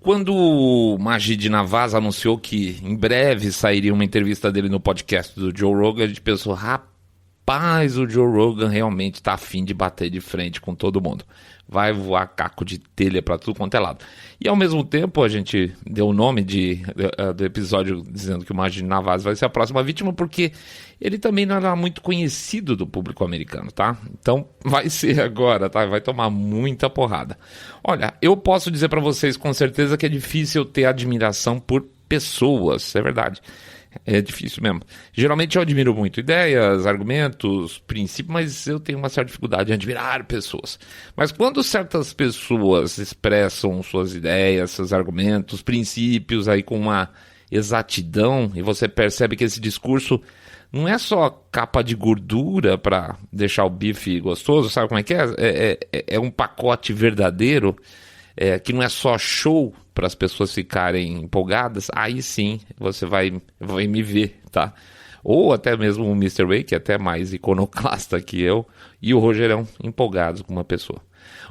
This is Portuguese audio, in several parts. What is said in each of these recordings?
Quando o Majid Nawaz anunciou que em breve sairia uma entrevista dele no podcast do Joe Rogan, a gente pensou, rapaz, o Joe Rogan realmente está afim de bater de frente com todo mundo. Vai voar caco de telha para tudo quanto é lado. E ao mesmo tempo a gente deu o nome do episódio dizendo que o Majid Nawaz vai ser a próxima vítima, porque ele também não era muito conhecido do público americano, tá? Então vai ser agora, tá? Vai tomar muita porrada. Olha, eu posso dizer para vocês com certeza que é difícil ter admiração por pessoas, é verdade. É difícil mesmo. Geralmente eu admiro muito ideias, argumentos, princípios, mas eu tenho uma certa dificuldade em admirar pessoas. Mas quando certas pessoas expressam suas ideias, seus argumentos, princípios aí com uma exatidão, e você percebe que esse discurso não é só capa de gordura para deixar o bife gostoso, sabe como é que é? É um pacote verdadeiro, que não é só show para as pessoas ficarem empolgadas, aí sim você vai me ver, tá? Ou até mesmo o Mr. Way, que é até mais iconoclasta que eu, e o Rogerão empolgados com uma pessoa.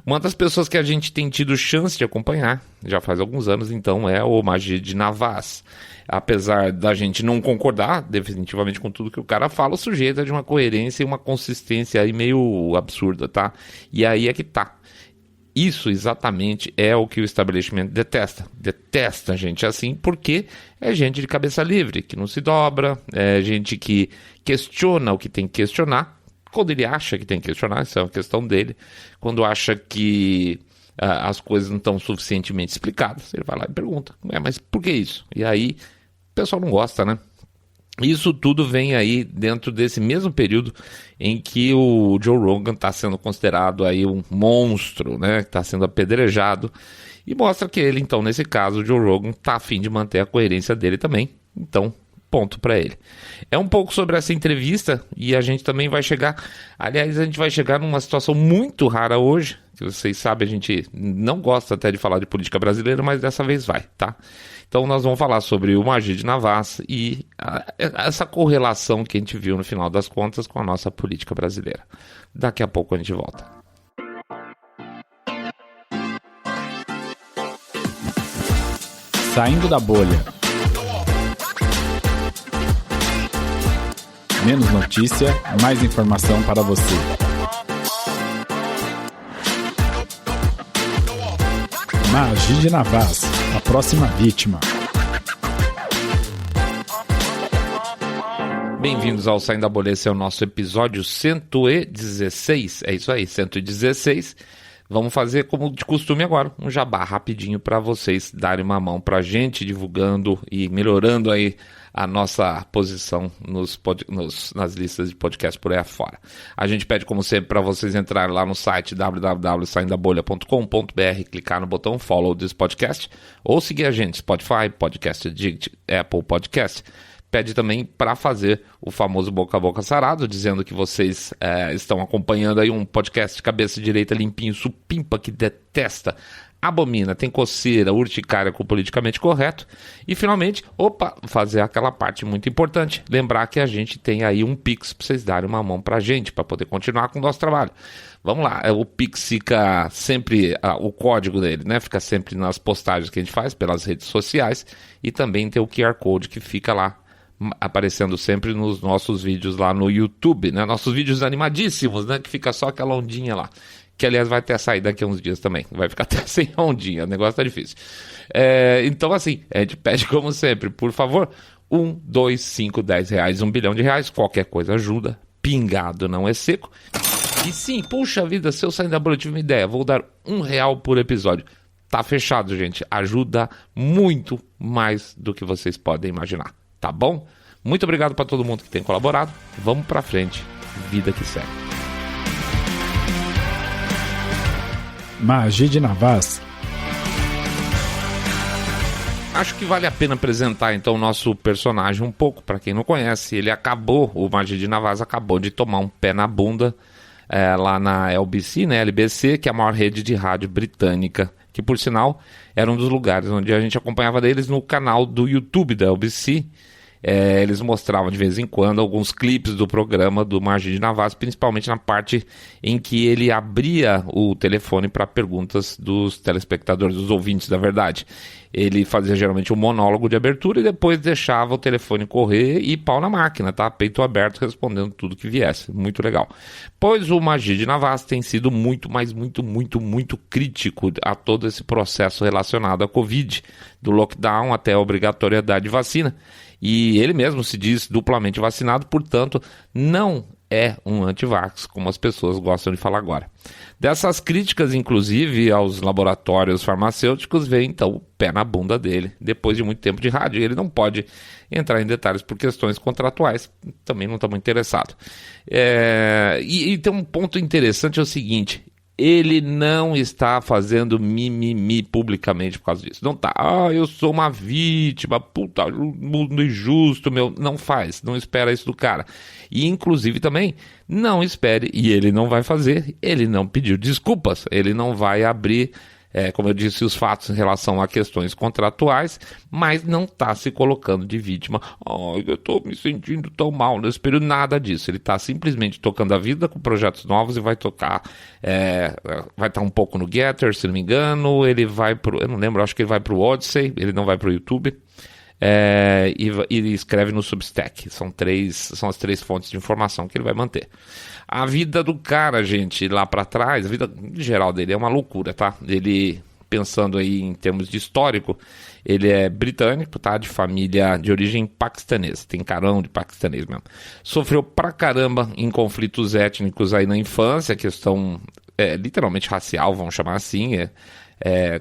Uma das pessoas que a gente tem tido chance de acompanhar, já faz alguns anos, então, é o Majid Nawaz. Apesar da gente não concordar definitivamente com tudo que o cara fala, o sujeito é de uma coerência e uma consistência aí meio absurda, tá? E aí é que tá. Isso exatamente é o que o establishment detesta. Detesta gente assim, porque é gente de cabeça livre, que não se dobra, é gente que questiona o que tem que questionar, quando ele acha que tem que questionar, isso é uma questão dele. Quando acha que as coisas não estão suficientemente explicadas, ele vai lá e pergunta, mas por que isso? E aí o pessoal não gosta, né? Isso tudo vem aí dentro desse mesmo período em que o Joe Rogan está sendo considerado aí um monstro, né? Está sendo apedrejado, e mostra que ele, então, nesse caso, o Joe Rogan está a fim de manter a coerência dele também. Então, ponto para ele. É um pouco sobre essa entrevista, e a gente também vai chegar... Aliás, a gente vai chegar numa situação muito rara hoje, que vocês sabem, a gente não gosta até de falar de política brasileira, mas dessa vez vai, tá? Então nós vamos falar sobre o Majid Nawaz e essa correlação que a gente viu no final das contas com a nossa política brasileira. Daqui a pouco a gente volta. Saindo da bolha. Menos notícia, mais informação para você. Majid Nawaz, a próxima vítima. Bem-vindos ao Saindo da Bolha, esse é o nosso episódio 116, é isso aí, 116. Vamos fazer como de costume agora, um jabá rapidinho para vocês darem uma mão pra gente, divulgando e melhorando aí a nossa posição nas listas de podcast por aí afora. A gente pede, como sempre, para vocês entrarem lá no site www.saindabolha.com.br, clicar no botão follow desse podcast, ou seguir a gente, Spotify, Podcast Addict, Apple Podcast. Pede também para fazer o famoso boca a boca sarado, dizendo que vocês estão acompanhando aí um podcast de cabeça direita limpinho, supimpa, que detesta, abomina, tem coceira, urticária com o politicamente correto. E finalmente, fazer aquela parte muito importante, lembrar que a gente tem aí um Pix para vocês darem uma mão pra gente, para poder continuar com o nosso trabalho. Vamos lá, o Pix fica sempre, o código dele, né, fica sempre nas postagens que a gente faz pelas redes sociais, e também tem o QR Code que fica lá, aparecendo sempre nos nossos vídeos lá no YouTube, né? Nossos vídeos animadíssimos, né? Que fica só aquela ondinha lá. Que, aliás, vai até sair daqui a uns dias também. Vai ficar até sem ondinha. O negócio tá difícil. Então, assim, a gente pede, como sempre, por favor, 1, 2, 5, 10 reais, 1 bilhão de reais. Qualquer coisa ajuda. Pingado não é seco. E sim, puxa vida, se eu sair da bolha, eu tive uma ideia. Vou dar R$1 por episódio. Tá fechado, gente. Ajuda muito mais do que vocês podem imaginar. Tá bom? Muito obrigado para todo mundo que tem colaborado. Vamos pra frente. Vida que segue. Majid Nawaz. Acho que vale a pena apresentar então o nosso personagem um pouco. Para quem não conhece, o Majid Nawaz acabou de tomar um pé na bunda lá na LBC, né, LBC, que é a maior rede de rádio britânica, que por sinal era um dos lugares onde a gente acompanhava deles no canal do YouTube da LBC. eles mostravam de vez em quando alguns clipes do programa do Magid Navas, principalmente na parte em que ele abria o telefone para perguntas dos telespectadores, dos ouvintes, da verdade. Ele fazia geralmente um monólogo de abertura e depois deixava o telefone correr e pau na máquina, tá? Peito aberto, respondendo tudo que viesse. Muito legal. Pois o Magid Navas tem sido muito crítico a todo esse processo relacionado à Covid, do lockdown até a obrigatoriedade de vacina. E ele mesmo se diz duplamente vacinado, portanto, não é um anti-vax, como as pessoas gostam de falar agora. Dessas críticas, inclusive, aos laboratórios farmacêuticos, vem então o pé na bunda dele, depois de muito tempo de rádio. Ele não pode entrar em detalhes por questões contratuais, também não estamos interessados. E tem um ponto interessante, é o seguinte: ele não está fazendo mimimi publicamente por causa disso. Não tá, eu sou uma vítima, puta, mundo injusto, meu. Não faz, não espera isso do cara. E inclusive também, não espere, e ele não vai fazer, ele não pediu desculpas, ele não vai abrir, como eu disse, os fatos em relação a questões contratuais, mas não está se colocando de vítima. Eu estou me sentindo tão mal, não espero nada disso. Ele está simplesmente tocando a vida com projetos novos e vai tocar, vai estar um pouco no Getter, se não me engano, ele vai eu não lembro, acho que ele vai para o Odyssey, ele não vai para o YouTube. E escreve no Substack. São as 3 fontes de informação que ele vai manter. A vida do cara, gente, lá pra trás, a vida em geral dele é uma loucura, tá? Ele, pensando aí em termos de histórico, ele é britânico, tá? De família de origem paquistanesa, tem carão de paquistanês mesmo. Sofreu pra caramba em conflitos étnicos aí na infância, questão literalmente racial, vamos chamar assim,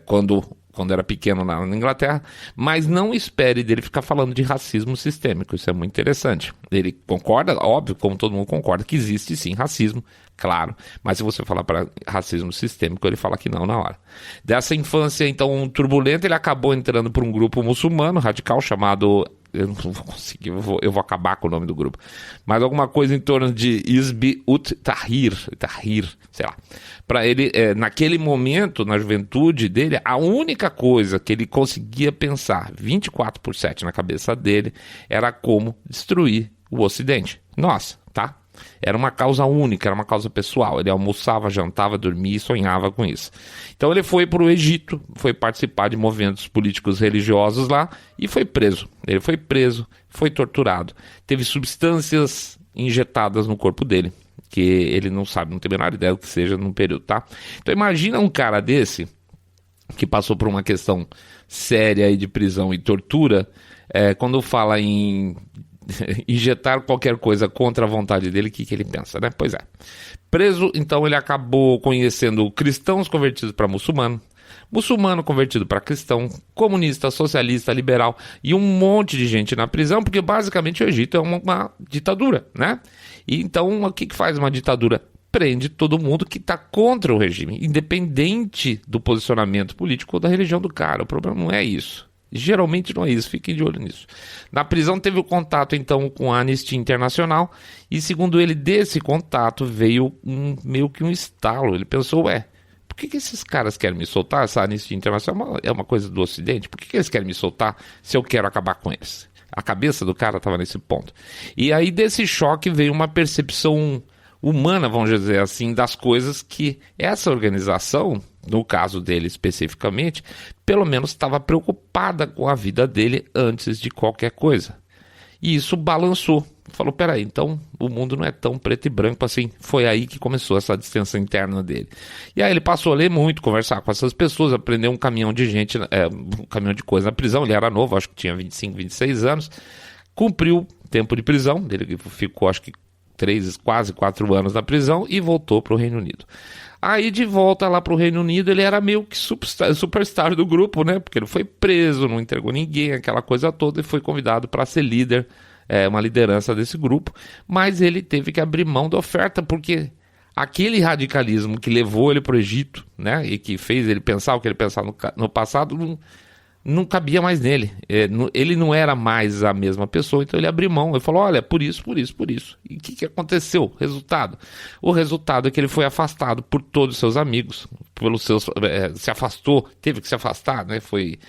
quando era pequeno na Inglaterra, mas não espere dele ficar falando de racismo sistêmico, isso é muito interessante. Ele concorda, óbvio, como todo mundo concorda, que existe sim racismo, claro, mas se você falar para racismo sistêmico, ele fala que não na hora. Dessa infância, então, turbulenta, ele acabou entrando por um grupo muçulmano radical chamado... Eu não vou conseguir, eu vou acabar com o nome do grupo. Mas alguma coisa em torno de Hizb ut-Tahrir, sei lá. Para ele, naquele momento, na juventude dele, a única coisa que ele conseguia pensar 24/7 na cabeça dele era como destruir o Ocidente. Nossa, tá? Era uma causa única, era uma causa pessoal. Ele almoçava, jantava, dormia e sonhava com isso. Então ele foi para o Egito, foi participar de movimentos políticos religiosos lá e foi preso. Ele foi preso, foi torturado. Teve substâncias injetadas no corpo dele, que ele não sabe, não tem a menor ideia do que seja num período, tá? Então imagina um cara desse, que passou por uma questão séria aí de prisão e tortura, quando fala em injetar qualquer coisa contra a vontade dele, o que ele pensa, né? Pois é. Preso, então ele acabou conhecendo cristãos convertidos para muçulmano, muçulmano convertido para cristão, comunista, socialista, liberal e um monte de gente na prisão, porque basicamente o Egito é uma ditadura, né? E então o que faz uma ditadura? Prende todo mundo que está contra o regime, independente do posicionamento político ou da religião do cara. O problema não é isso. Geralmente não é isso, fiquem de olho nisso. Na prisão teve o contato então com a Anistia Internacional e, segundo ele, desse contato veio meio que um estalo. Ele pensou, por que esses caras querem me soltar? Essa Anistia Internacional é uma coisa do Ocidente, por que eles querem me soltar se eu quero acabar com eles? A cabeça do cara estava nesse ponto. E aí desse choque veio uma percepção humana, vamos dizer assim, das coisas que essa organização, no caso dele especificamente, pelo menos estava preocupada com a vida dele antes de qualquer coisa. E isso balançou. Falou, peraí, então o mundo não é tão preto e branco assim. Foi aí que começou essa distensão interna dele. E aí ele passou a ler muito, conversar com essas pessoas, aprender um caminhão de gente, um caminhão de coisa na prisão. Ele era novo, acho que tinha 25, 26 anos. Cumpriu o tempo de prisão, ele ficou acho que quase 4 anos na prisão e voltou para o Reino Unido. Aí de volta lá para o Reino Unido ele era meio que superstar do grupo, né? Porque ele foi preso, não entregou ninguém, aquela coisa toda, e foi convidado para ser líder, uma liderança desse grupo, mas ele teve que abrir mão da oferta, porque aquele radicalismo que levou ele para o Egito, né? E que fez ele pensar o que ele pensava no passado, não cabia mais nele. Ele não era mais a mesma pessoa, então ele abriu mão. Ele falou, olha, por isso. E o que aconteceu? Resultado? O resultado é que ele foi afastado por todos os seus amigos, se afastou, teve que se afastar, né? Foi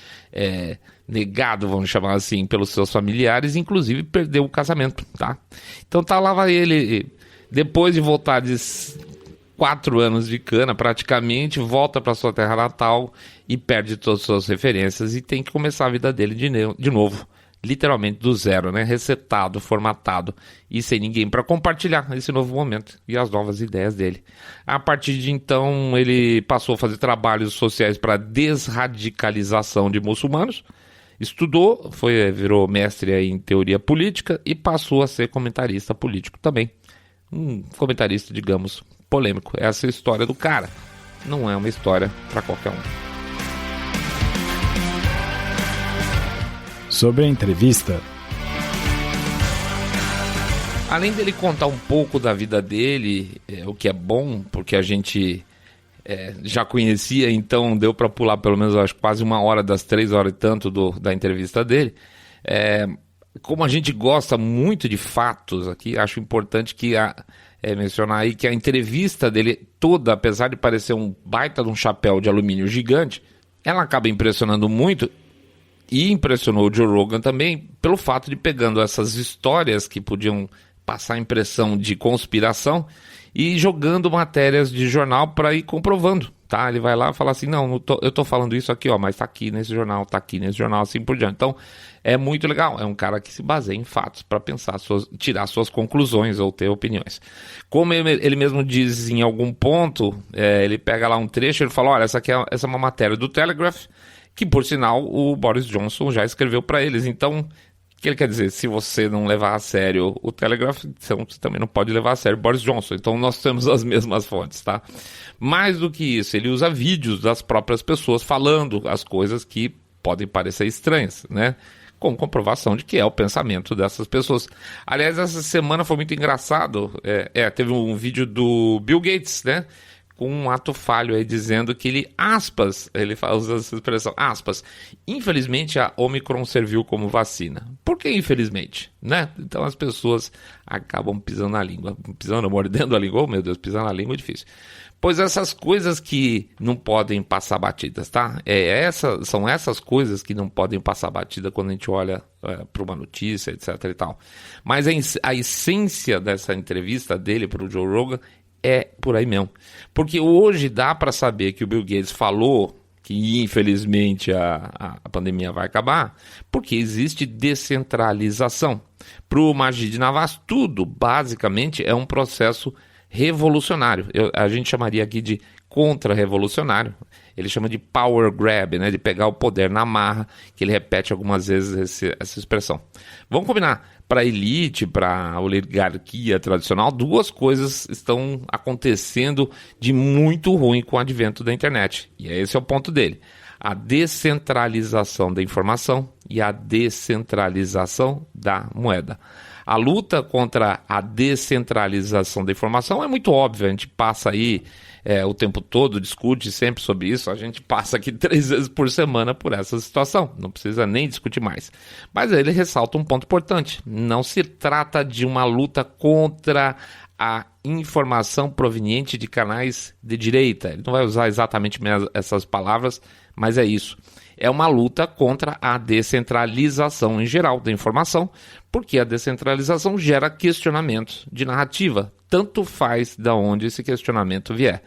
negado, vamos chamar assim, pelos seus familiares, inclusive perdeu o casamento, tá? Então tá lá ele, depois de voltar de 4 anos de cana, praticamente, volta para sua terra natal e perde todas as suas referências e tem que começar a vida dele de novo, literalmente do zero, né? Resetado, formatado e sem ninguém para compartilhar esse novo momento e as novas ideias dele. A partir de então, ele passou a fazer trabalhos sociais para desradicalização de muçulmanos, estudou, virou mestre em teoria política e passou a ser comentarista político também. Um comentarista, digamos, polêmico. Essa é a história do cara. Não é uma história para qualquer um. Sobre a entrevista, além dele contar um pouco da vida dele, o que é bom, porque a gente já conhecia, então deu para pular pelo menos acho, quase 1 hora das 3 horas e tanto da entrevista dele. Como a gente gosta muito de fatos aqui, acho importante que mencionar aí que a entrevista dele toda, apesar de parecer um baita de um chapéu de alumínio gigante, ela acaba impressionando muito e impressionou o Joe Rogan também pelo fato de pegando essas histórias que podiam passar a impressão de conspiração e jogando matérias de jornal para ir comprovando, tá? Ele vai lá e fala assim, não eu tô falando isso aqui, ó, mas tá aqui nesse jornal, assim por diante. Então, é muito legal, é um cara que se baseia em fatos para pensar, tirar suas conclusões ou ter opiniões. Como ele mesmo diz em algum ponto, ele pega lá um trecho, ele fala, olha, essa é uma matéria do Telegraph, que por sinal o Boris Johnson já escreveu para eles, então... O que ele quer dizer? Se você não levar a sério o Telegraph, então você também não pode levar a sério o Boris Johnson. Então nós temos as mesmas fontes, tá? Mais do que isso, ele usa vídeos das próprias pessoas falando as coisas que podem parecer estranhas, né? Com comprovação de que é o pensamento dessas pessoas. Aliás, essa semana foi muito engraçado. Teve um vídeo do Bill Gates, né? Com um ato falho aí dizendo que ele, aspas, ele usa essa expressão, aspas, infelizmente a Omicron serviu como vacina. Por que infelizmente? Né? Então as pessoas acabam pisando na língua, mordendo a língua, oh meu Deus, pisando na língua é difícil. Pois essas coisas que não podem passar batidas, tá? São essas coisas que não podem passar batida quando a gente olha para uma notícia, etc e tal. Mas a essência dessa entrevista dele para o Joe Rogan é por aí mesmo. Porque hoje dá para saber que o Bill Gates falou que infelizmente a pandemia vai acabar, porque existe descentralização. Para o Majid Navas, tudo basicamente é um processo revolucionário. A gente chamaria aqui de contra-revolucionário. Ele chama de power grab, né, de pegar o poder na marra, que ele repete algumas vezes essa expressão. Vamos combinar, para a elite, para a oligarquia tradicional, 2 coisas estão acontecendo de muito ruim com o advento da internet. E esse é o ponto dele. A descentralização da informação e a descentralização da moeda. A luta contra a descentralização da informação é muito óbvia, a gente passa aí o tempo todo, discute sempre sobre isso, a gente passa aqui 3 vezes por semana por essa situação, não precisa nem discutir mais. Mas ele ressalta um ponto importante, não se trata de uma luta contra a informação proveniente de canais de direita, ele não vai usar exatamente essas palavras, mas é isso. É uma luta contra a descentralização em geral da informação, porque a descentralização gera questionamentos de narrativa, tanto faz de onde esse questionamento vier.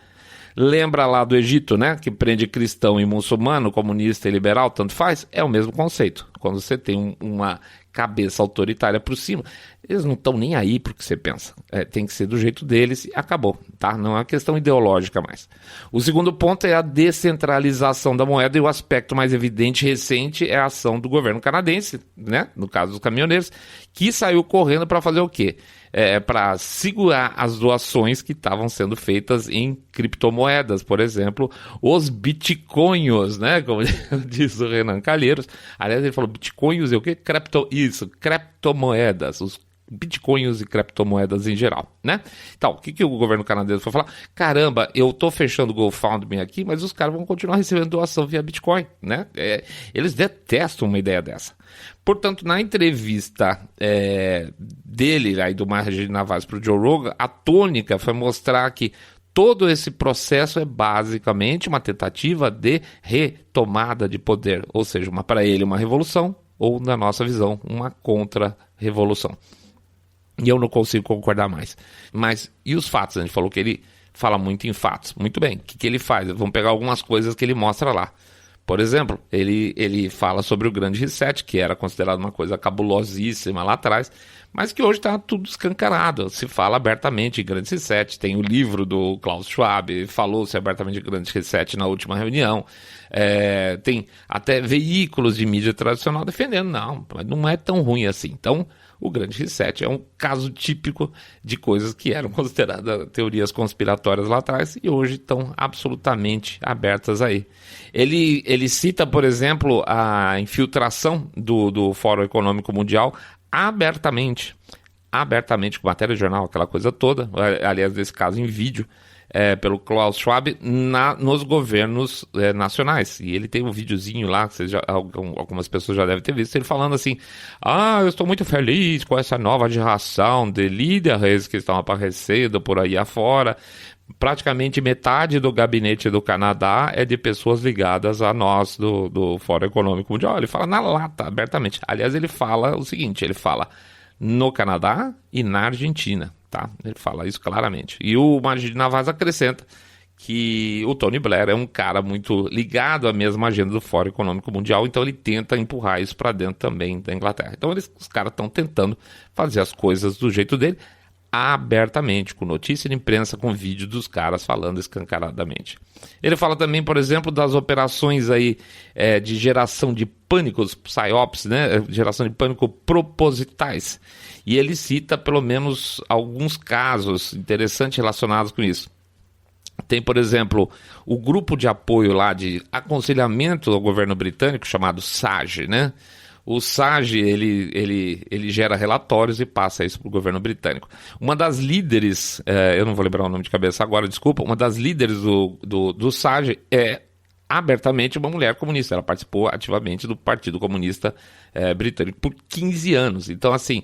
Lembra lá do Egito, né? Que prende cristão e muçulmano, comunista e liberal, tanto faz? É o mesmo conceito. Quando você tem uma cabeça autoritária por cima, eles não estão nem aí pro que você pensa. Tem que ser do jeito deles e acabou, tá? Não é uma questão ideológica mais. O segundo ponto é a descentralização da moeda e o aspecto mais evidente e recente é a ação do governo canadense, né? No caso dos caminhoneiros, que saiu correndo para fazer o quê? Para segurar as doações que estavam sendo feitas em criptomoedas, por exemplo, os bitcoinhos, né? Como diz o Renan Calheiros. Aliás, ele falou bitcoinhos e o quê? Criptomoedas, os bitcoins e criptomoedas em geral, né? Então, o que o governo canadense foi falar? Caramba, eu tô fechando o GoFundMe aqui, mas os caras vão continuar recebendo doação via Bitcoin, né? Eles detestam uma ideia dessa. Portanto, na entrevista dele, aí do Magid Navaz para o Joe Rogan, a tônica foi mostrar que todo esse processo é basicamente uma tentativa de retomada de poder, ou seja, para ele uma revolução, ou na nossa visão, uma contra-revolução. E eu não consigo concordar mais. Mas, e os fatos? A gente falou que ele fala muito em fatos. Muito bem, o que ele faz? Vamos pegar algumas coisas que ele mostra lá. Por exemplo, ele fala sobre o Grande Reset, que era considerado uma coisa cabulosíssima lá atrás, mas que hoje está tudo escancarado. Se fala abertamente em Grande Reset, tem o livro do Klaus Schwab, falou-se abertamente em Grande Reset na última reunião, tem até veículos de mídia tradicional defendendo, não é tão ruim assim. Então, o Grande Reset é um caso típico de coisas que eram consideradas teorias conspiratórias lá atrás e hoje estão absolutamente abertas aí. Ele cita, por exemplo, a infiltração do Fórum Econômico Mundial abertamente, com matéria de jornal, aquela coisa toda, aliás, nesse caso em vídeo, pelo Klaus Schwab, nos governos nacionais. E ele tem um videozinho lá, que algumas pessoas já devem ter visto, ele falando assim, eu estou muito feliz com essa nova geração de líderes que estão aparecendo por aí afora. Praticamente metade do gabinete do Canadá é de pessoas ligadas a nós do Fórum Econômico Mundial. Ele fala na lata, abertamente. Aliás, ele fala o seguinte, ele fala no Canadá e na Argentina. Tá? Ele fala isso claramente. E o Magid Navaz acrescenta que o Tony Blair é um cara muito ligado à mesma agenda do Fórum Econômico Mundial, então ele tenta empurrar isso para dentro também da Inglaterra. Então os caras estão tentando fazer as coisas do jeito dele, abertamente, com notícia de imprensa, com vídeo dos caras falando escancaradamente. Ele fala também, por exemplo, das operações aí, de geração de pânicos, PSYOPs, né? Geração de pânico propositais. E ele cita pelo menos alguns casos interessantes relacionados com isso. Tem, por exemplo, o grupo de apoio lá de aconselhamento ao governo britânico, chamado SAGE, né? O SAGE, ele gera relatórios e passa isso para o governo britânico. Uma das líderes, eu não vou lembrar o nome de cabeça agora, desculpa, uma das líderes do SAGE é abertamente uma mulher comunista. Ela participou ativamente do Partido Comunista Britânico por 15 anos. Então, assim,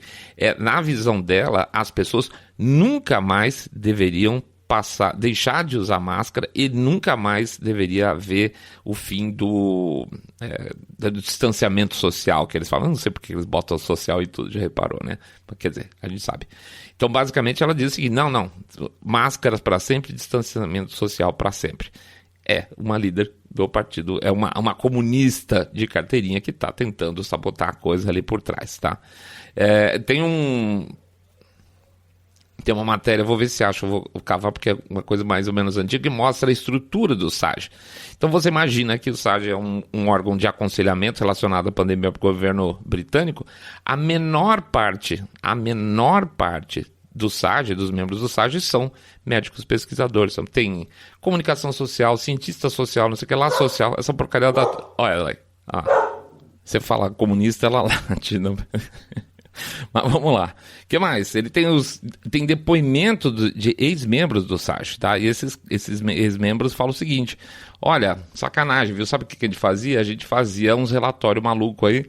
na visão dela, as pessoas nunca mais deveriam deixar de usar máscara e nunca mais deveria haver o fim do distanciamento social, que eles falam. Eu não sei porque eles botam social e tudo, já reparou, né? Quer dizer, a gente sabe. Então, basicamente, ela diz o seguinte, não, máscaras para sempre, distanciamento social para sempre. É uma líder do partido, é uma comunista de carteirinha que está tentando sabotar a coisa ali por trás, tá? Tem uma matéria, vou ver se acho, vou cavar porque é uma coisa mais ou menos antiga, que mostra a estrutura do SAGE. Então você imagina que o SAGE é um órgão de aconselhamento relacionado à pandemia para o governo britânico. A menor parte do SAGE, dos membros do SAGE, são médicos pesquisadores. Tem comunicação social, cientista social, não sei o que lá, social, essa porcaria da... Olha ela aí. Você fala comunista, ela late, não... Mas vamos lá. O que mais? Ele tem depoimento de ex-membros do SAGE, tá? E esses ex-membros falam o seguinte, olha, sacanagem, viu? Sabe o que a gente fazia? A gente fazia uns relatórios malucos aí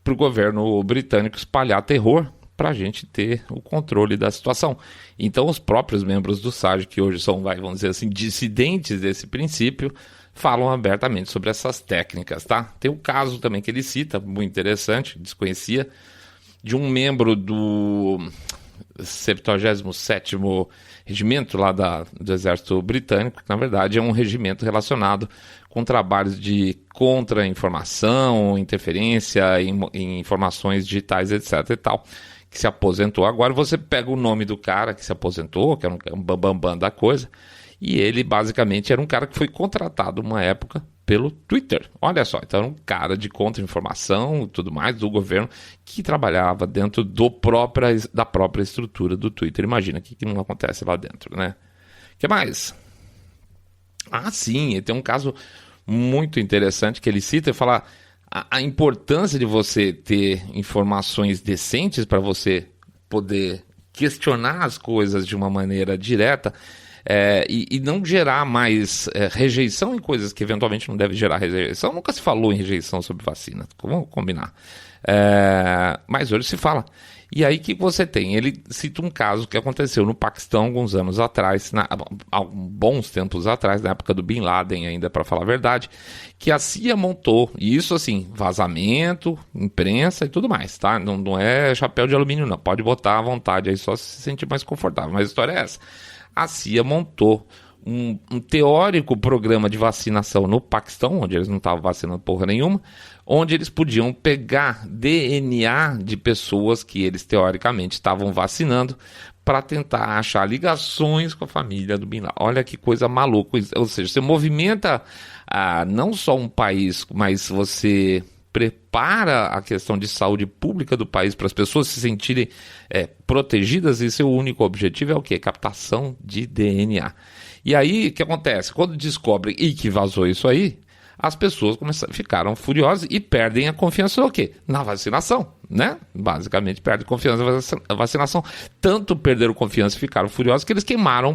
pro governo britânico espalhar terror pra gente ter o controle da situação. Então os próprios membros do SAGE, que hoje são, vamos dizer assim, dissidentes desse princípio, falam abertamente sobre essas técnicas, tá? Tem um caso também que ele cita, muito interessante, desconhecia, de um membro do 77º Regimento lá do Exército Britânico, que na verdade é um regimento relacionado com trabalhos de contra-informação, interferência em informações digitais, etc. e tal, que se aposentou. Agora você pega o nome do cara que se aposentou, que era um bambambam da coisa, e ele basicamente era um cara que foi contratado uma época pelo Twitter. Olha só, então era um cara de contra-informação e tudo mais do governo que trabalhava dentro da própria estrutura do Twitter. Imagina o que não acontece lá dentro, né? O que mais? Sim, tem um caso muito interessante que ele cita e fala a importância de você ter informações decentes para você poder questionar as coisas de uma maneira direta, e não gerar mais rejeição em coisas que eventualmente não deve gerar rejeição. Nunca se falou em rejeição sobre vacina, vamos combinar. Mas hoje se fala. E aí o que você tem? Ele cita um caso que aconteceu no Paquistão alguns anos atrás, há bons tempos atrás, na época do Bin Laden ainda, para falar a verdade, que a CIA montou, e isso assim, vazamento, imprensa e tudo mais, tá? Não é chapéu de alumínio não, pode botar à vontade aí, só se sentir mais confortável, mas a história é essa. A CIA montou um teórico programa de vacinação no Paquistão, onde eles não estavam vacinando porra nenhuma, onde eles podiam pegar DNA de pessoas que eles teoricamente estavam vacinando para tentar achar ligações com a família do Bin Laden. Olha que coisa maluca, ou seja, você movimenta não só um país, mas você prepara a questão de saúde pública do país para as pessoas se sentirem protegidas, e seu único objetivo é o quê? Captação de DNA. E aí, o que acontece? Quando descobrem que vazou isso aí, as pessoas ficaram furiosas e perdem a confiança no quê? Na vacinação, né? Basicamente, perdem confiança na vacinação. Tanto perderam confiança e ficaram furiosos que eles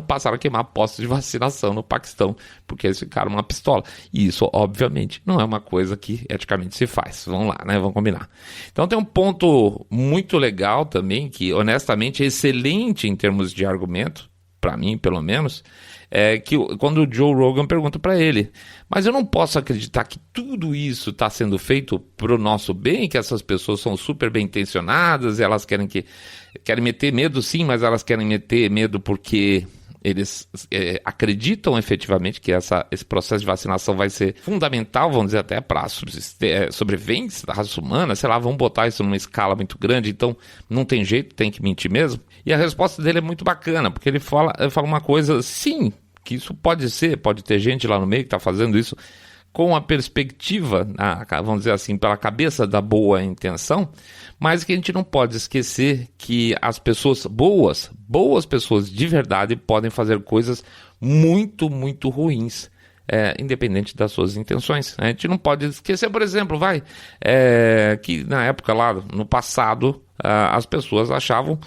passaram a queimar postos de vacinação no Paquistão, porque eles ficaram uma pistola. E isso, obviamente, não é uma coisa que eticamente se faz. Vamos lá, né? Vamos combinar. Então tem um ponto muito legal também, que honestamente é excelente em termos de argumento, para mim pelo menos, que quando o Joe Rogan pergunta para ele, mas eu não posso acreditar que tudo isso está sendo feito para o nosso bem, que essas pessoas são super bem intencionadas, elas querem meter medo sim, mas elas querem meter medo porque eles acreditam efetivamente que esse processo de vacinação vai ser fundamental, vamos dizer, até para a sobrevivência da raça humana, sei lá, vamos botar isso numa escala muito grande, então não tem jeito, tem que mentir mesmo. E a resposta dele é muito bacana, porque ele fala uma coisa, sim, que isso pode ter gente lá no meio que está fazendo isso com a perspectiva, vamos dizer assim, pela cabeça da boa intenção, mas que a gente não pode esquecer que as pessoas boas pessoas de verdade podem fazer coisas muito, muito ruins, independente das suas intenções. A gente não pode esquecer, por exemplo, que na época lá, no passado, as pessoas achavam,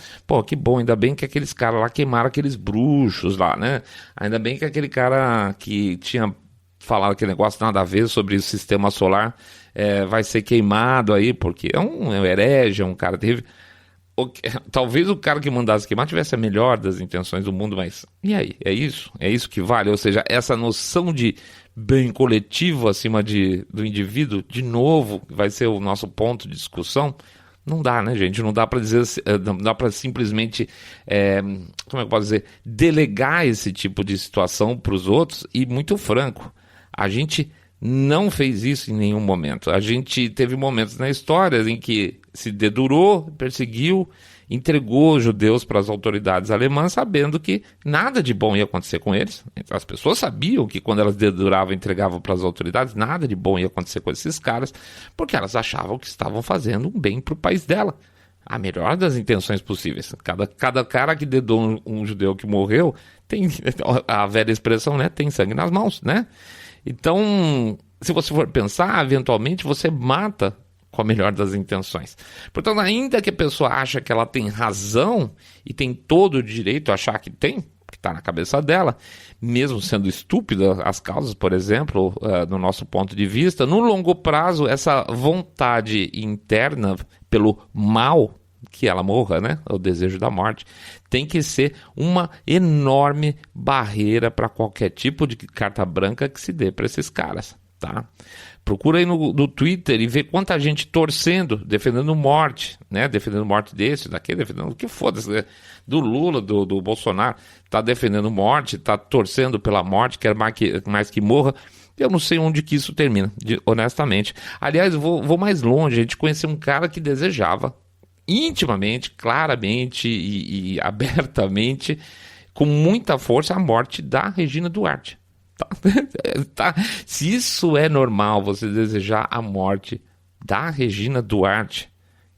que bom, ainda bem que aqueles caras lá queimaram aqueles bruxos lá, né? Ainda bem que aquele cara que tinha falado aquele negócio nada a ver sobre o sistema solar vai ser queimado aí, porque é um herege, é um cara terrível. Talvez o cara que mandasse queimar tivesse a melhor das intenções do mundo, mas e aí? É isso que vale? Ou seja, essa noção de bem coletivo acima do indivíduo, de novo, vai ser o nosso ponto de discussão. Não dá, né, gente? Não dá para dizer, não dá para simplesmente, como é que eu posso dizer, delegar esse tipo de situação para os outros. E muito franco, a gente não fez isso em nenhum momento. A gente teve momentos na história em que se dedurou, perseguiu, entregou os judeus para as autoridades alemãs, sabendo que nada de bom ia acontecer com eles. As pessoas sabiam que quando elas deduravam e entregavam para as autoridades, nada de bom ia acontecer com esses caras, porque elas achavam que estavam fazendo um bem para o país dela. A melhor das intenções possíveis. Cada cara que dedou um judeu que morreu, tem a velha expressão, né? Tem sangue nas mãos, né? Então, se você for pensar, eventualmente você mata com a melhor das intenções. Portanto, ainda que a pessoa acha que ela tem razão e tem todo o direito a achar que tem, que está na cabeça dela, mesmo sendo estúpida as causas, por exemplo, no nosso ponto de vista, no longo prazo, essa vontade interna pelo mal, que ela morra, né? O desejo da morte, tem que ser uma enorme barreira para qualquer tipo de carta branca que se dê para esses caras, tá? Procura aí no Twitter e vê quanta gente torcendo, defendendo morte, né? Defendendo morte desse, daquele, defendendo o que foda-se, né? Do Lula, do Bolsonaro, tá defendendo morte, tá torcendo pela morte, quer mais que morra. Eu não sei onde que isso termina, honestamente. Aliás, eu vou mais longe, a gente conheceu um cara que desejava intimamente, claramente e abertamente, com muita força, a morte da Regina Duarte. Tá? Se isso é normal, você desejar a morte da Regina Duarte,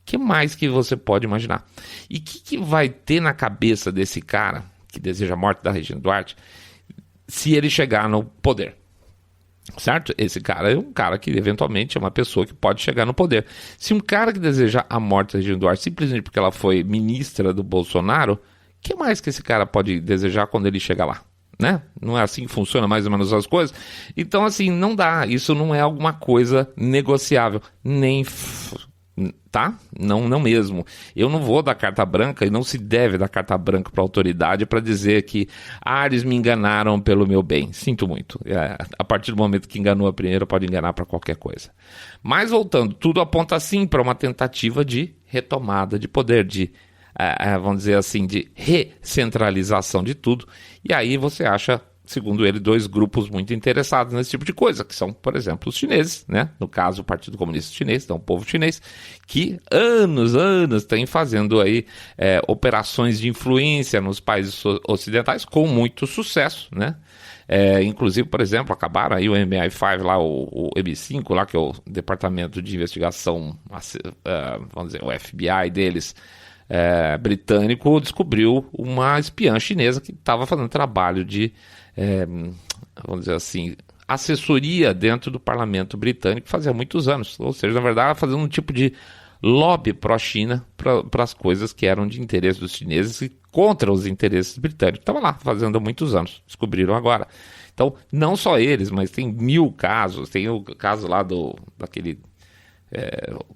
que mais que você pode imaginar? E o que vai ter na cabeça desse cara que deseja a morte da Regina Duarte se ele chegar no poder? Certo? Esse cara é um cara que eventualmente é uma pessoa que pode chegar no poder. Se um cara que deseja a morte da Regina Duarte simplesmente porque ela foi ministra do Bolsonaro, o que mais que esse cara pode desejar quando ele chegar lá? Né? Não é assim que funciona mais ou menos as coisas? Então, assim, não dá. Isso não é alguma coisa negociável. Tá? Não mesmo. Eu não vou dar carta branca e não se deve dar carta branca para a autoridade para dizer que eles me enganaram pelo meu bem. Sinto muito. A partir do momento que enganou a primeira, pode enganar para qualquer coisa. Mas voltando, tudo aponta sim para uma tentativa de retomada de poder, vamos dizer assim, de recentralização de tudo. E aí você acha, segundo ele, dois grupos muito interessados nesse tipo de coisa, que são, por exemplo, os chineses, né? No caso, o Partido Comunista Chinês, então o povo chinês, que anos tem fazendo aí operações de influência nos países ocidentais com muito sucesso, né? Inclusive, por exemplo, acabaram aí o MI5 lá, o M5 lá, que é o Departamento de Investigação, vamos dizer, o FBI deles, britânico, descobriu uma espiã chinesa que estava fazendo trabalho de, vamos dizer assim, assessoria dentro do parlamento britânico fazia muitos anos. Ou seja, na verdade, fazendo um tipo de lobby pró-China para as coisas que eram de interesse dos chineses e contra os interesses britânicos. Estava lá fazendo há muitos anos, descobriram agora. Então, não só eles, mas tem 1000 casos. Tem o caso lá daquele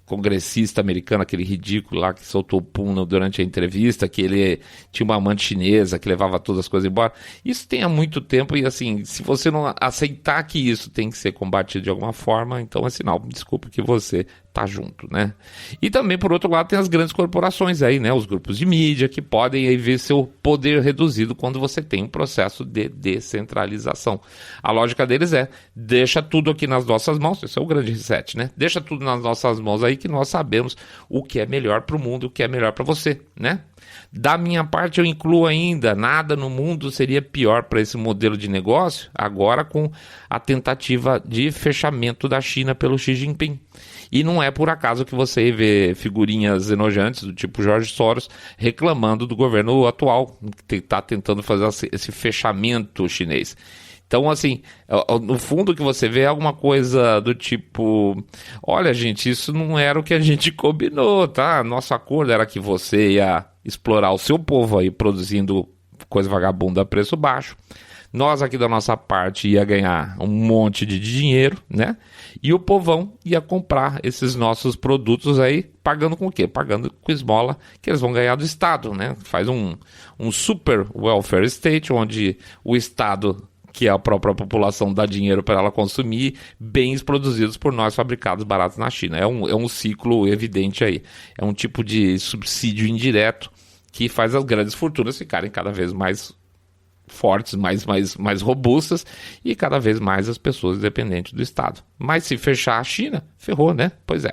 congressista americano, aquele ridículo lá que soltou o pum durante a entrevista, que ele tinha uma amante chinesa que levava todas as coisas embora. Isso tem há muito tempo e assim, se você não aceitar que isso tem que ser combatido de alguma forma, então é sinal, desculpa que você tá junto, né? E também, por outro lado, tem as grandes corporações aí, né? Os grupos de mídia que podem aí ver seu poder reduzido quando você tem um processo de descentralização. A lógica deles deixa tudo aqui nas nossas mãos, esse é o grande reset, né? Deixa tudo nas nossas mãos aí que nós sabemos o que é melhor para o mundo, o que é melhor para você, né? Da minha parte, eu incluo ainda, nada no mundo seria pior para esse modelo de negócio, agora com a tentativa de fechamento da China pelo Xi Jinping. E não é por acaso que você vê figurinhas enojantes do tipo Jorge Soros reclamando do governo atual, que está tentando fazer esse fechamento chinês. Então, assim, no fundo o que você vê é alguma coisa do tipo, olha, gente, isso não era o que a gente combinou, tá? Nosso acordo era que você ia explorar o seu povo aí produzindo coisa vagabunda a preço baixo. Nós aqui da nossa parte ia ganhar um monte de dinheiro, né? E o povão ia comprar esses nossos produtos aí, pagando com o quê? Pagando com esmola que eles vão ganhar do Estado, né? Faz um super welfare state, onde o Estado, que a própria população dá dinheiro para ela consumir bens produzidos por nós, fabricados baratos na China. É um ciclo evidente aí. É um tipo de subsídio indireto que faz as grandes fortunas ficarem cada vez mais fortes, mais robustas e cada vez mais as pessoas dependentes do Estado. Mas se fechar a China, ferrou, né? Pois é.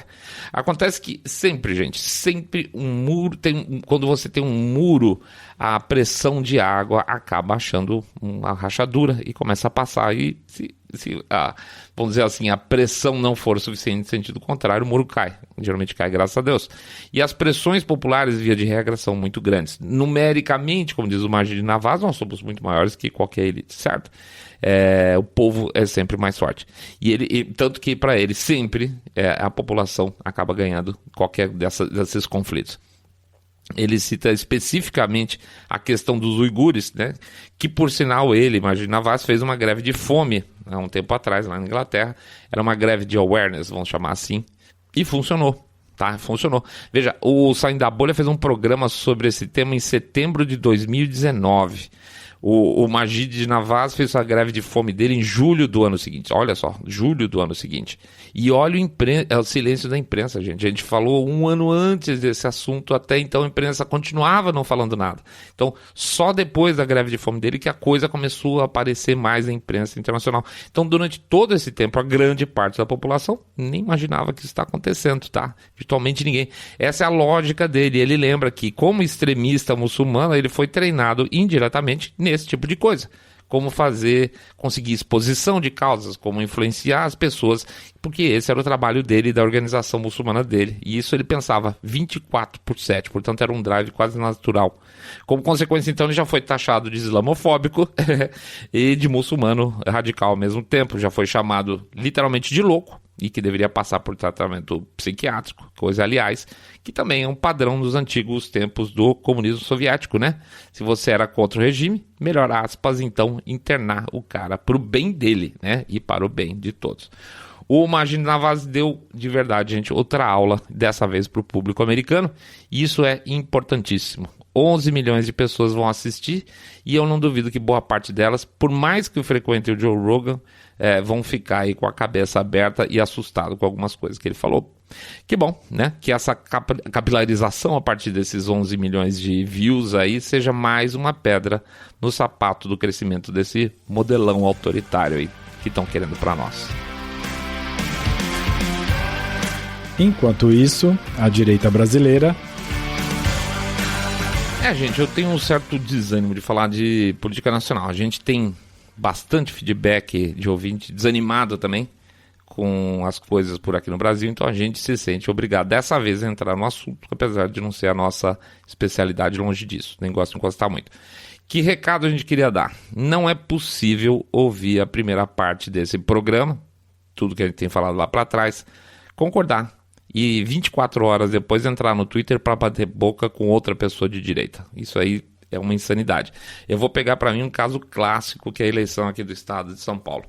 Acontece que sempre, gente, sempre um muro, quando você tem um muro, a pressão de água acaba achando uma rachadura e começa a passar. E vamos dizer assim, a pressão não for suficiente no sentido contrário, o muro cai. Geralmente cai, graças a Deus. E as pressões populares, via de regra, são muito grandes. Numericamente, como diz o Magídio Navas, nós somos muito maiores que qualquer elite, certo? O povo é sempre mais forte. Tanto que, para ele, sempre a população acaba ganhando qualquer desses conflitos. Ele cita especificamente a questão dos uigures, né? Que, por sinal, Magídio Navas, fez uma greve de fome há um tempo atrás, lá na Inglaterra. Era uma greve de awareness, vamos chamar assim, e funcionou. Tá, funcionou. Veja, o Saindo da Bolha fez um programa sobre esse tema em setembro de 2019. O Magídio Navas fez a greve de fome dele em julho do ano seguinte. Olha só, julho do ano seguinte. E olha o silêncio da imprensa, gente. A gente falou um ano antes desse assunto, até então a imprensa continuava não falando nada. Então, só depois da greve de fome dele que a coisa começou a aparecer mais na imprensa internacional. Então, durante todo esse tempo, a grande parte da população nem imaginava que isso está acontecendo, tá? Virtualmente ninguém. Essa é a lógica dele. Ele lembra que, como extremista muçulmano, ele foi treinado indiretamente nesse tipo de coisa. como conseguir exposição de causas, como influenciar as pessoas, porque esse era o trabalho dele e da organização muçulmana dele. E isso ele pensava 24/7, portanto era um drive quase natural. Como consequência, então, ele já foi taxado de islamofóbico e de muçulmano radical ao mesmo tempo. Já foi chamado literalmente de louco e que deveria passar por tratamento psiquiátrico, coisa, aliás, que também é um padrão dos antigos tempos do comunismo soviético, né? Se você era contra o regime, melhor aspas, então, internar o cara para o bem dele, né? E para o bem de todos. O Majid Navaz deu, de verdade, gente, outra aula, dessa vez para o público americano, e isso é importantíssimo. 11 milhões de pessoas vão assistir, e eu não duvido que boa parte delas, por mais que frequentem o Joe Rogan, vão ficar aí com a cabeça aberta e assustado com algumas coisas que ele falou. Que bom, né? Que essa capilarização a partir desses 11 milhões de views aí seja mais uma pedra no sapato do crescimento desse modelão autoritário aí que estão querendo para nós. Enquanto isso, a direita brasileira... Gente, eu tenho um certo desânimo de falar de política nacional. A gente tem bastante feedback de ouvinte desanimado também com as coisas por aqui no Brasil, então a gente se sente obrigado dessa vez a entrar no assunto, apesar de não ser a nossa especialidade, longe disso, nem gosto de encostar muito. Que recado a gente queria dar? Não é possível ouvir a primeira parte desse programa, tudo que a gente tem falado lá para trás, concordar e 24 horas depois entrar no Twitter para bater boca com outra pessoa de direita. Isso aí é uma insanidade. Eu vou pegar para mim um caso clássico, que é a eleição aqui do estado de São Paulo.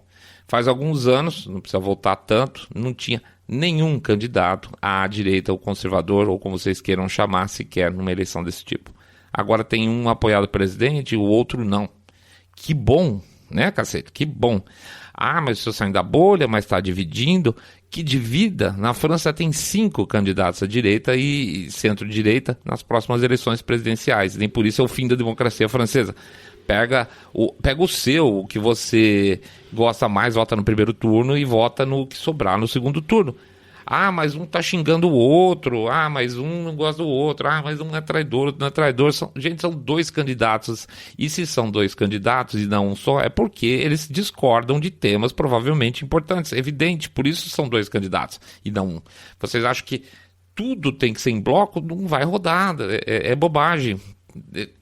Faz alguns anos, não precisa voltar tanto, não tinha nenhum candidato à direita ou conservador, ou como vocês queiram chamar, sequer numa eleição desse tipo. Agora tem um apoiado o presidente e o outro não. Que bom, né, cacete? Que bom. Ah, mas estou saindo da bolha, mas está dividindo. Que divida? Na França tem 5 candidatos à direita e centro-direita nas próximas eleições presidenciais. Nem por isso é o fim da democracia francesa. Pega o seu, o que você gosta mais, vota no primeiro turno e vota no que sobrar no segundo turno. Ah, mas um tá xingando o outro. Ah, mas um não gosta do outro. Ah, mas um é traidor, outro não é traidor. São 2 candidatos. E se são 2 candidatos e não um só, é porque eles discordam de temas provavelmente importantes. É evidente, por isso são 2 candidatos e não um. Vocês acham que tudo tem que ser em bloco? Não vai rodar. É bobagem.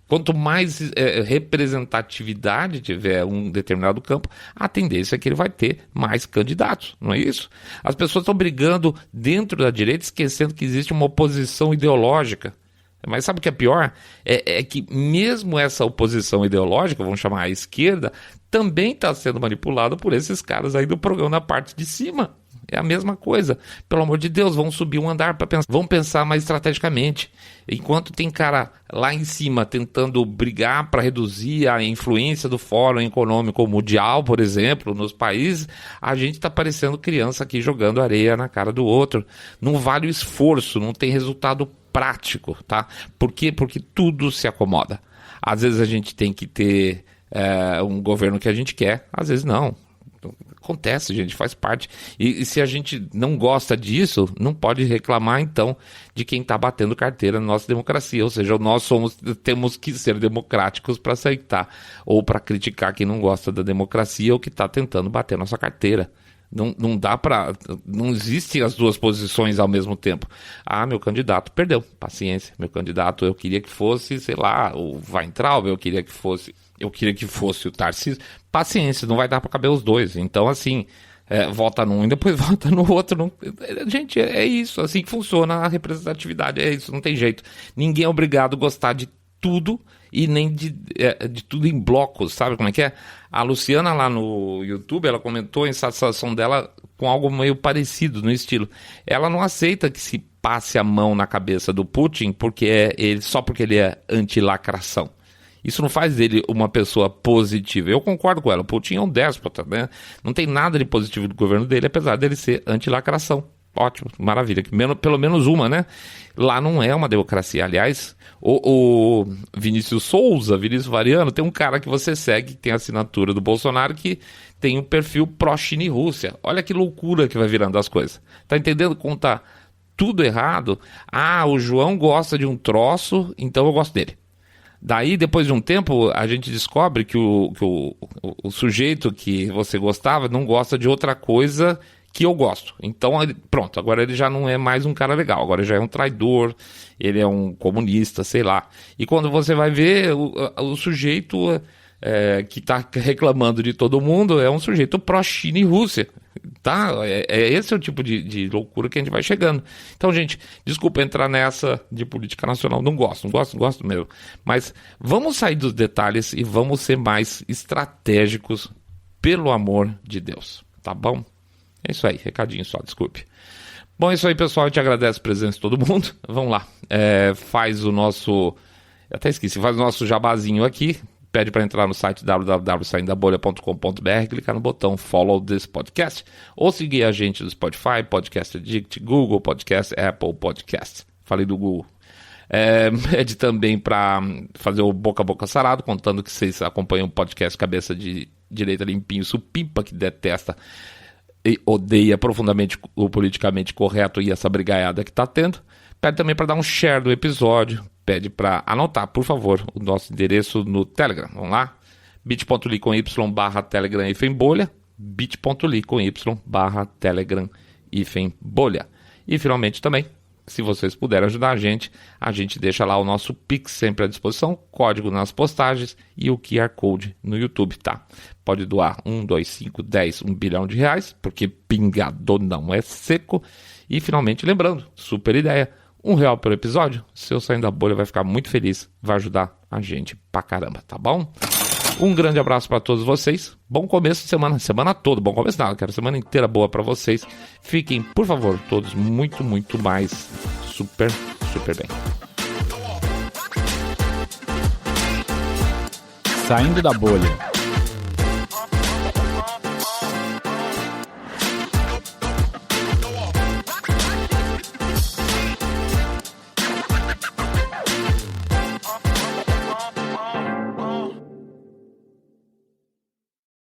Quanto mais representatividade tiver um determinado campo, a tendência é que ele vai ter mais candidatos, não é isso? As pessoas estão brigando dentro da direita, esquecendo que existe uma oposição ideológica. Mas sabe o que é pior? É que mesmo essa oposição ideológica, vamos chamar a esquerda, também está sendo manipulada por esses caras aí do programa na parte de cima. É a mesma coisa. Pelo amor de Deus, vão subir um andar para pensar. Vão pensar mais estrategicamente. Enquanto tem cara lá em cima tentando brigar para reduzir a influência do Fórum Econômico Mundial, por exemplo, nos países, a gente está parecendo criança aqui jogando areia na cara do outro. Não vale o esforço, não tem resultado prático, tá? Por quê? Porque tudo se acomoda. Às vezes a gente tem que ter um governo que a gente quer, às vezes não. Acontece, gente, faz parte. E se a gente não gosta disso, não pode reclamar, então, de quem está batendo carteira na nossa democracia. Ou seja, nós temos que ser democráticos para aceitar ou para criticar quem não gosta da democracia ou que está tentando bater nossa carteira. Não dá para... Não existem as 2 posições ao mesmo tempo. Ah, meu candidato perdeu. Paciência. Meu candidato, eu queria que fosse, sei lá, o Weintraub, eu queria que fosse o Tarcísio. Paciência, não vai dar para caber os 2. Então, assim, vota num e depois vota no outro. Gente, é isso. Assim que funciona a representatividade. É isso, não tem jeito. Ninguém é obrigado a gostar de tudo e nem de tudo em blocos, sabe como é que é? A Luciana lá no YouTube, ela comentou a insatisfação dela com algo meio parecido no estilo. Ela não aceita que se passe a mão na cabeça do Putin só porque ele é anti-lacração. Isso não faz dele uma pessoa positiva. Eu concordo com ela, o Putin é um déspota, né? Não tem nada de positivo do governo dele, apesar dele ser anti-lacração. Ótimo, maravilha. Pelo menos uma, né? Lá não é uma democracia. Aliás, o Vinícius Variano, tem um cara que você segue, que tem a assinatura do Bolsonaro, que tem um perfil pró-China e Rússia. Olha que loucura que vai virando as coisas. Tá entendendo como tá tudo errado? Ah, o João gosta de um troço, então eu gosto dele. Daí, depois de um tempo, a gente descobre que o sujeito que você gostava não gosta de outra coisa que eu gosto. Então, pronto, agora ele já não é mais um cara legal, agora ele já é um traidor, ele é um comunista, sei lá. E quando você vai ver, o sujeito que está reclamando de todo mundo é um sujeito pró-China e Rússia. Tá? Esse é o tipo de loucura que a gente vai chegando. Então, gente, desculpa entrar nessa de política nacional. Não gosto mesmo. Mas vamos sair dos detalhes e vamos ser mais estratégicos, pelo amor de Deus. Tá bom? É isso aí, recadinho só, desculpe. Bom, é isso aí, pessoal. A gente agradece a presença de todo mundo. Vamos lá. Faz o nosso jabazinho aqui. Pede para entrar no site www.saindabolha.com.br, clicar no botão Follow this podcast, ou seguir a gente no Spotify, Podcast Addict, Google Podcast, Apple Podcast. Falei do Google. Pede também para fazer o Boca a Boca Sarado, contando que vocês acompanham o podcast Cabeça de Direita Limpinho, supimpa que detesta e odeia profundamente o politicamente correto e essa brigaiada que está tendo. Pede também para dar um share do episódio. Pede para anotar, por favor, o nosso endereço no Telegram. Vamos lá? bit.ly/Telegram-bolha. bit.ly/Telegram-bolha. E finalmente também, se vocês puderem ajudar a gente deixa lá o nosso Pix sempre à disposição, código nas postagens e o QR Code no YouTube, tá? Pode doar 1, 2, 5, 10, 1 bilhão de reais, porque pingado não é seco. E finalmente, lembrando, super ideia, R$1 pelo episódio, seu Saindo da Bolha vai ficar muito feliz, vai ajudar a gente pra caramba, tá bom? Um grande abraço pra todos vocês, bom começo de semana toda, bom começo nada, quero semana inteira boa pra vocês. Fiquem, por favor, todos muito, muito mais super, super bem. Saindo da Bolha.